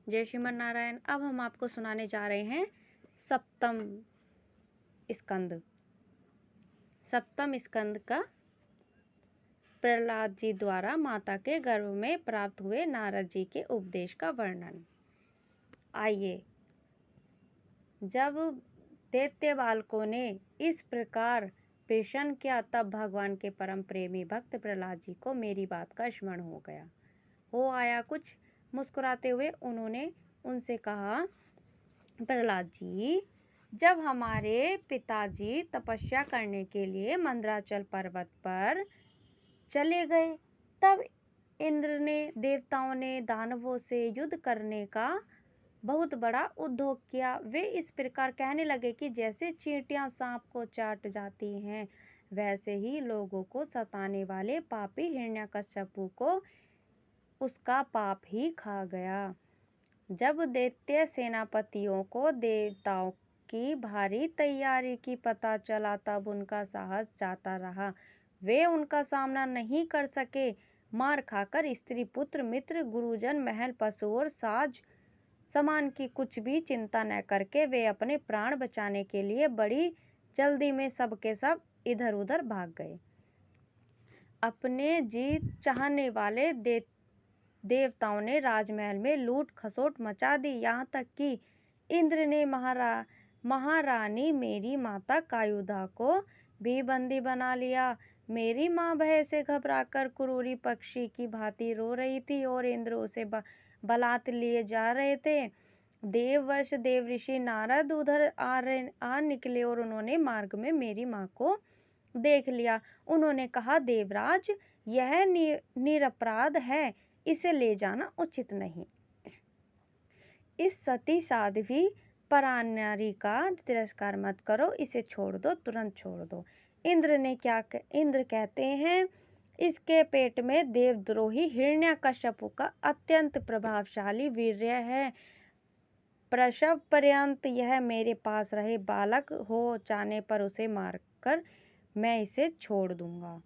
जय श्रीमन नारायण। अब हम आपको सुनाने जा रहे हैं सप्तम स्कंद। सप्तम स्कंद का प्रहलाद जी द्वारा माता के गर्भ में प्राप्त हुए नारद जी के उपदेश का वर्णन। आइए, जब दैत्य बालकों ने इस प्रकार प्रश्न किया तब भगवान के परम प्रेमी भक्त प्रहलाद जी को मेरी बात का स्मरण हो आया। कुछ मुस्कुराते हुए उन्होंने उनसे कहा, प्रहलाद जी, जब हमारे पिताजी तपस्या करने के लिए मंदराचल पर्वत पर चले गए तब इंद्र ने, देवताओं ने दानवों से युद्ध करने का बहुत बड़ा उद्योग किया। वे इस प्रकार कहने लगे कि जैसे चींटियां सांप को चाट जाती हैं, वैसे ही लोगों को सताने वाले पापी हिरण्यकश्यपु को उसका पाप ही खा गया। जब दैत्य सेनापतियों को देवताओं की भारी तैयारी की पता चला तब उनका साहस जाता रहा। वे उनका सामना नहीं कर सके। मार खाकर स्त्री पुत्र मित्र गुरुजन महल पशु और साज सामान की कुछ भी चिंता न करके वे अपने प्राण बचाने के लिए बड़ी जल्दी में सब के सब इधर उधर भाग गए। अपने जीत चाहने वाले देवताओं ने राजमहल में लूट खसोट मचा दी। यहाँ तक कि इंद्र ने महारानी मेरी माता कायुधा को भी बंदी बना लिया। मेरी माँ भय से घबराकर क्रूरी पक्षी की भांति रो रही थी और इंद्र उसे बलात् लिए जा रहे थे। देववश देवऋषि नारद उधर आ निकले और उन्होंने मार्ग में मेरी माँ को देख लिया। उन्होंने कहा, देवराज, यह निरपराध है, इसे ले जाना उचित नहीं। इस सती साध्वी परानारी का तिरस्कार मत करो, इसे छोड़ दो, तुरंत छोड़ दो। इंद्र कहते हैं, इसके पेट में देवद्रोही हिरण्यकश्यपु का अत्यंत प्रभावशाली वीर्य है। प्रसव पर्यंत यह मेरे पास रहे, बालक हो जाने पर उसे मारकर मैं इसे छोड़ दूंगा।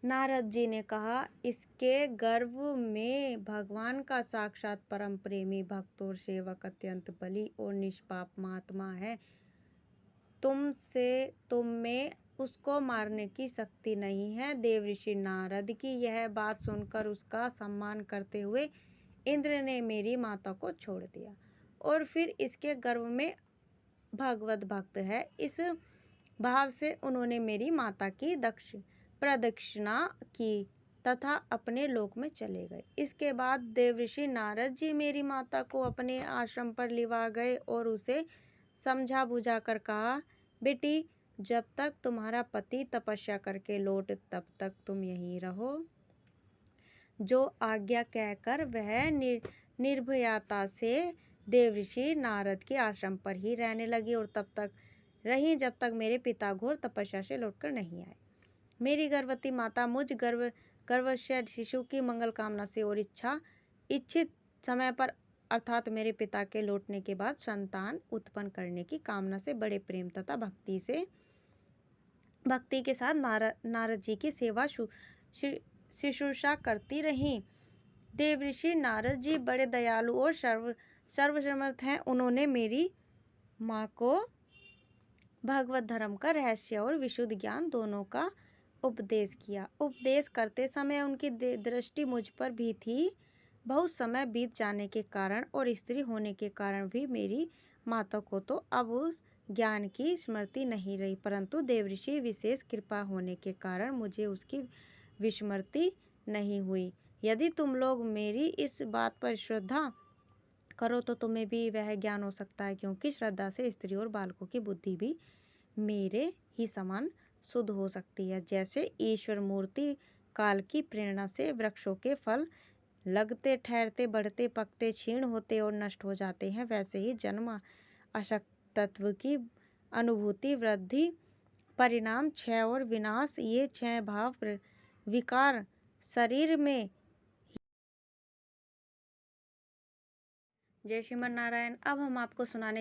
नारद जी ने कहा, इसके गर्भ में भगवान का साक्षात परम प्रेमी भक्त और सेवक अत्यंत बली और निष्पाप महात्मा है। तुम में उसको मारने की शक्ति नहीं है। देवऋषि नारद की यह बात सुनकर उसका सम्मान करते हुए इंद्र ने मेरी माता को छोड़ दिया और फिर इसके गर्भ में भगवत भक्त है, इस भाव से उन्होंने मेरी माता की प्रदक्षिणा की तथा अपने लोक में चले गए। इसके बाद देवऋषि नारद जी मेरी माता को अपने आश्रम पर लिवा गए और उसे समझा बुझा कर कहा, बेटी, जब तक तुम्हारा पति तपस्या करके लौट तब तक तुम यहीं रहो। जो आज्ञा कहकर वह निर्भयता से देवऋषि नारद के आश्रम पर ही रहने लगी और तब तक रही जब तक मेरे पिता घोर तपस्या से लौटकर नहीं आए। मेरी गर्भवती माता मुझ गर्भस्थ शिशु की मंगल कामना से और इच्छित समय पर अर्थात मेरे पिता के लौटने के बाद संतान उत्पन्न करने की कामना से बड़े प्रेम तथा भक्ति के साथ नारद जी की सेवा शुश्रूषा करती रही। देवऋषि नारद जी बड़े दयालु और सर्वसमर्थ हैं। उन्होंने मेरी माँ को भगवत धर्म का रहस्य और विशुद्ध ज्ञान दोनों का उपदेश किया। उपदेश करते समय उनकी दृष्टि मुझ पर भी थी। बहुत समय बीत जाने के कारण और स्त्री होने के कारण भी मेरी माता को तो अब उस ज्ञान की स्मृति नहीं रही, परंतु देवऋषि विशेष कृपा होने के कारण मुझे उसकी विस्मृति नहीं हुई। यदि तुम लोग मेरी इस बात पर श्रद्धा करो तो तुम्हें भी वह ज्ञान हो सकता है, क्योंकि श्रद्धा से स्त्री और बालकों की बुद्धि भी मेरे ही समान शुद्ध हो सकती है। जैसे ईश्वर मूर्ति काल की प्रेरणा से वृक्षों के फल लगते ठहरते बढ़ते पकते क्षीण होते और नष्ट हो जाते हैं, वैसे ही जन्म अशक्त तत्व की अनुभूति वृद्धि परिणाम क्षय और विनाश, ये 6 भाव विकार शरीर में। जय श्रीमन नारायण। अब हम आपको सुनाने